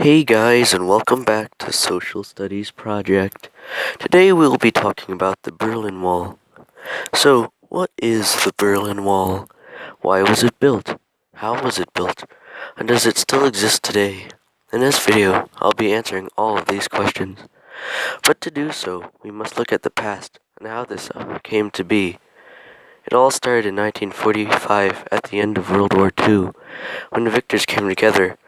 Hey guys, and welcome back to Social Studies Project. Today we will be talking about the Berlin Wall. So, what is the Berlin Wall? Why was it built? How was it built? And does it still exist today? In this video, I'll be answering all of these questions. But to do so, we must look at the past and how this came to be. It all started in 1945 at the end of World War II, when the victors came together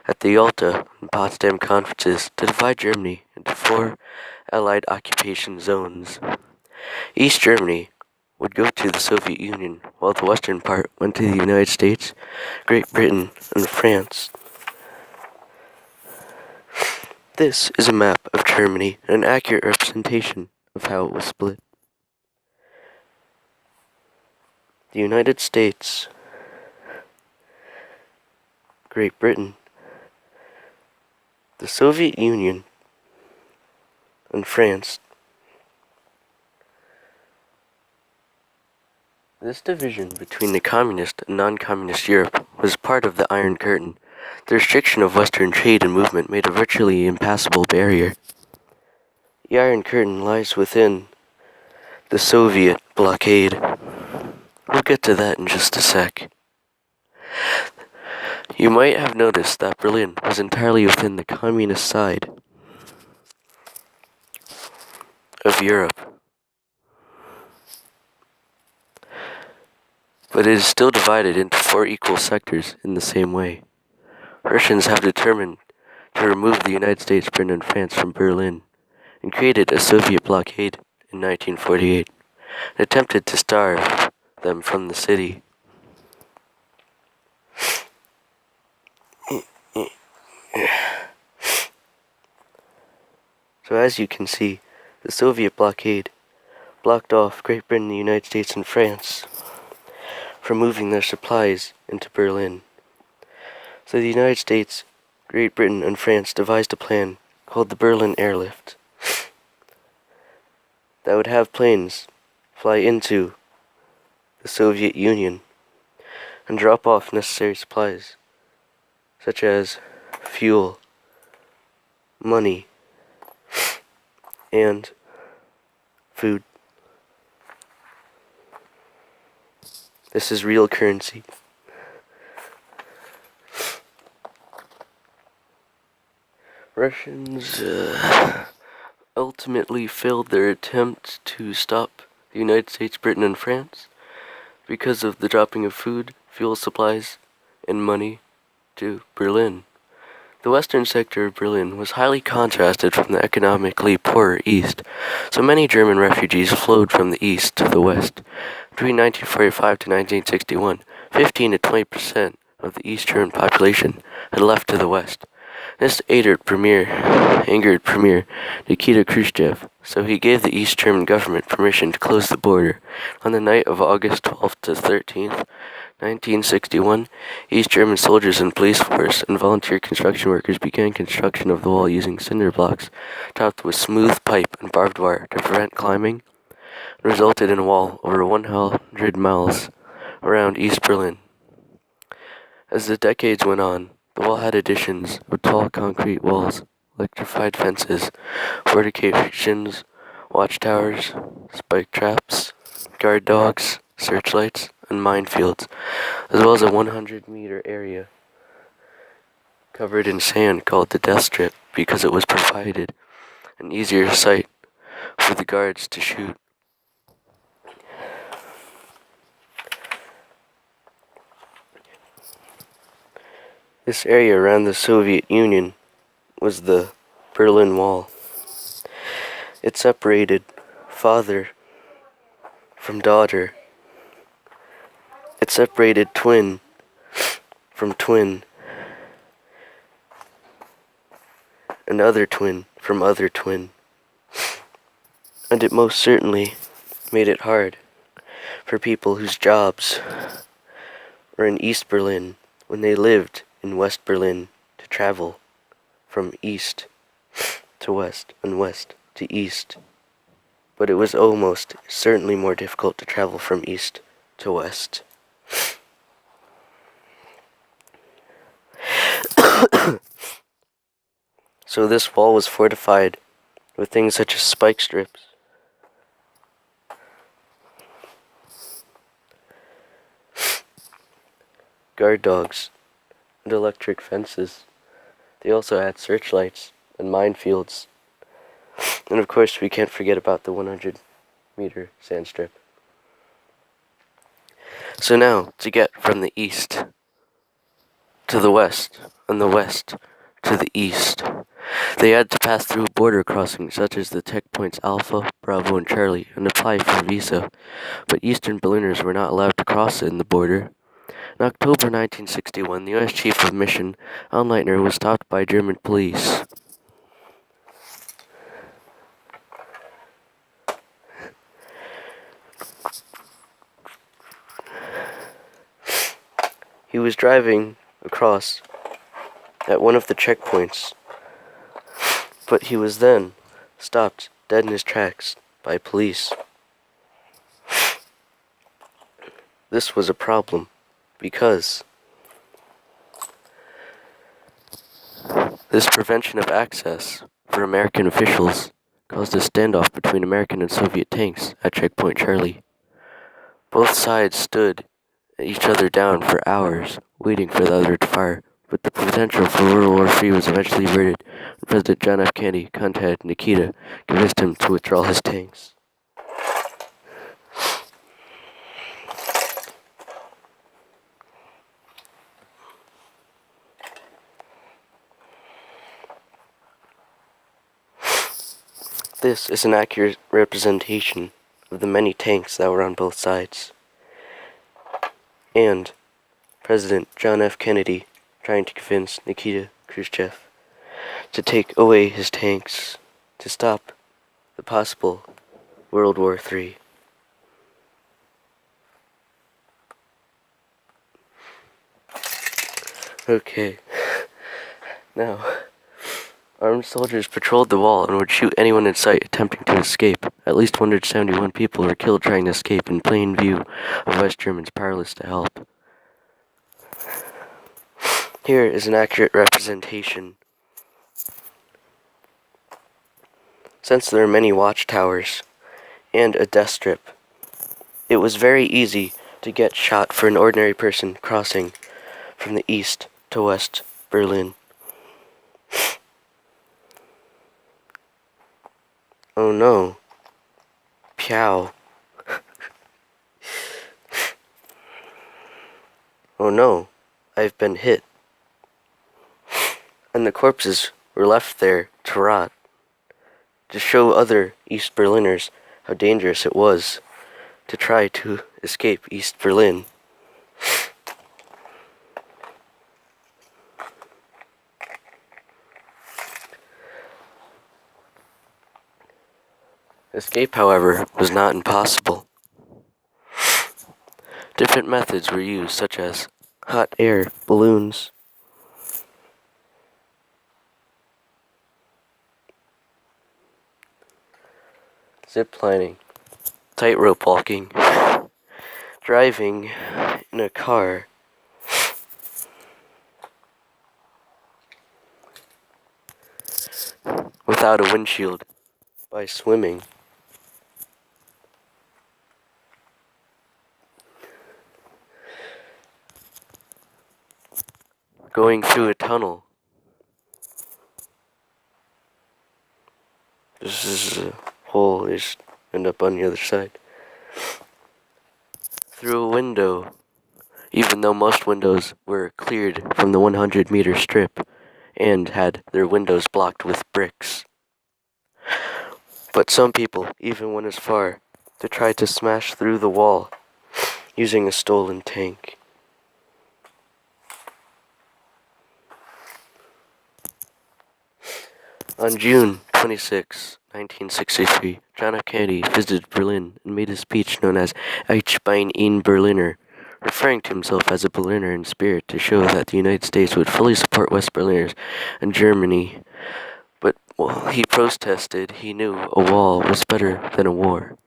at the Yalta and Potsdam conferences to divide Germany into four Allied occupation zones. East Germany would go to the Soviet Union, while the western part went to the United States, Great Britain, and France. This is a map of Germany, an accurate representation of how it was split. The United States, Great Britain, the Soviet Union, and France. This division between the communist and non-communist Europe was part of the Iron Curtain. The restriction of Western trade and movement made a virtually impassable barrier. The Iron Curtain lies within the Soviet blockade. We'll get to that in just a sec. You might have noticed that Berlin was entirely within the communist side of Europe, but it is still divided into four equal sectors in the same way. Russians have determined to remove the United States, Britain, and France from Berlin, and created a Soviet blockade in 1948, and attempted to starve them from the city. So as you can see, the Soviet blockade blocked off Great Britain, the United States, and France from moving their supplies into Berlin. So the United States, Great Britain, and France devised a plan called the Berlin Airlift that would have planes fly into the Soviet Union and drop off necessary supplies such as fuel, money, and food. This is real currency. Russians ultimately failed their attempt to stop the United States, Britain, and France because of the dropping of food, fuel supplies, and money to Berlin. The western sector of Berlin was highly contrasted from the economically poorer east, so many German refugees flowed from the east to the west. Between 1945 to 1961, 15 to 20% of the East German population had left to the west. This angered Premier Nikita Khrushchev, so he gave the East German government permission to close the border. On the night of August 12th to 13th, 1961, East German soldiers and police force and volunteer construction workers began construction of the wall using cinder blocks topped with smooth pipe and barbed wire to prevent climbing. It resulted in a wall over 100 miles around East Berlin. As the decades went on, the wall had additions of tall concrete walls, electrified fences, fortifications, watchtowers, spike traps, guard dogs, searchlights, and minefields, as well as a 100-meter area covered in sand called the Death Strip because it was provided an easier site for the guards to shoot. This area around the Soviet Union was the Berlin Wall. It separated father from daughter. It separated twin from twin, and other twin from other twin. And it most certainly made it hard for people whose jobs were in East Berlin when they lived in West Berlin to travel from east to west and west to east. But it was almost certainly more difficult to travel from east to west. So this wall was fortified with things such as spike strips, guard dogs, and electric fences. They also had searchlights and minefields. And of course, we can't forget about the 100-meter sand strip. So now, to get from the east to the west, and the west to the east, they had to pass through border crossings such as the checkpoints Alpha, Bravo, and Charlie and apply for a visa, but Eastern Berliners were not allowed to cross in the border. In October 1961, the U.S. Chief of Mission, Alan Leitner, was stopped by German police. He was driving across at one of the checkpoints, but he was then stopped dead in his tracks by police. This was a problem because this prevention of access for American officials caused a standoff between American and Soviet tanks at Checkpoint Charlie. Both sides stood each other down for hours, waiting for the other to fire, but the potential for World War III was eventually averted when President John F. Kennedy contacted Nikita, convinced him to withdraw his tanks. This is an accurate representation of the many tanks that were on both sides, and President John F. Kennedy trying to convince Nikita Khrushchev to take away his tanks to stop the possible World War III. Okay, now, armed soldiers patrolled the wall and would shoot anyone in sight attempting to escape. At least 171 people were killed trying to escape in plain view of West Germans powerless to help. Here is an accurate representation. Since there are many watchtowers and a death strip, it was very easy to get shot for an ordinary person crossing from the east to West Berlin. Oh no. Pow. Oh no, I've been hit. And the corpses were left there to rot, to show other East Berliners how dangerous it was to try to escape East Berlin. Escape, however, was not impossible. Different methods were used, such as hot air balloons, ziplining, tightrope walking, driving in a car, without a windshield, by swimming, going through a tunnel. This is a hole, you just end up on the other side. Through a window, even though most windows were cleared from the 100-meter strip and had their windows blocked with bricks. But some people even went as far to try to smash through the wall using a stolen tank. On June 26, 1963, John F. Kennedy visited Berlin and made a speech known as Ich bin ein Berliner, referring to himself as a Berliner in spirit to show that the United States would fully support West Berliners and Germany. But while he protested, he knew a wall was better than a war.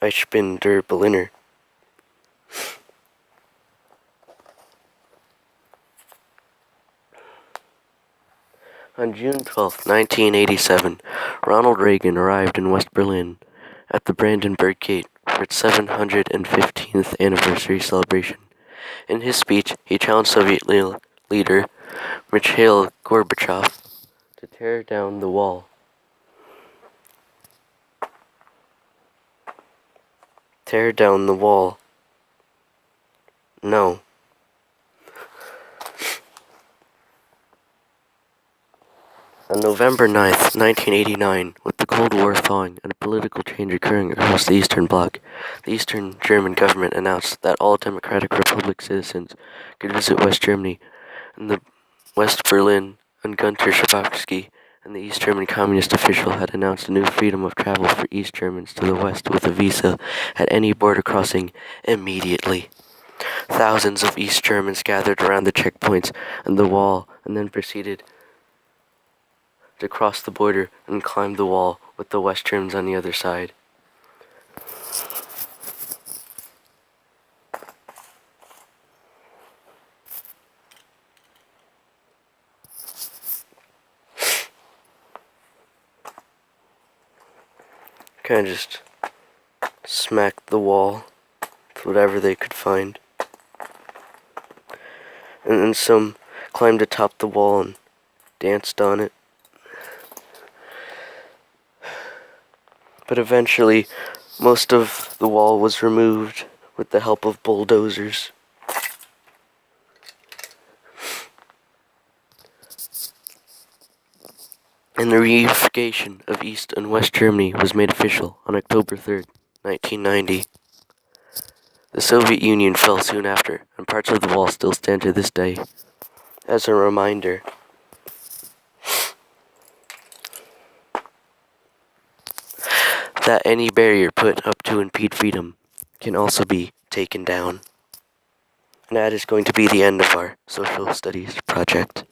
Ich bin der Berliner. On June 12, 1987, Ronald Reagan arrived in West Berlin at the Brandenburg Gate for its 715th anniversary celebration. In his speech, he challenged Soviet leader Mikhail Gorbachev to tear down the wall. Tear down the wall. No. On November 9th, 1989, with the Cold War thawing and a political change occurring across the Eastern Bloc, the Eastern German government announced that all Democratic Republic citizens could visit West Germany, and the West Berlin and Gunter Schabowski and the East German communist official had announced a new freedom of travel for East Germans to the West with a visa at any border crossing immediately. Thousands of East Germans gathered around the checkpoints and the wall and then proceeded to cross the border and climb the wall with the West Germans on the other side. Kind of just smacked the wall with whatever they could find. And then some climbed atop the wall and danced on it. But eventually, most of the wall was removed with the help of bulldozers. And the reunification of East and West Germany was made official on October 3rd, 1990. The Soviet Union fell soon after, and parts of the wall still stand to this day. As a reminder, that any barrier put up to impede freedom can also be taken down. And that is going to be the end of our social studies project.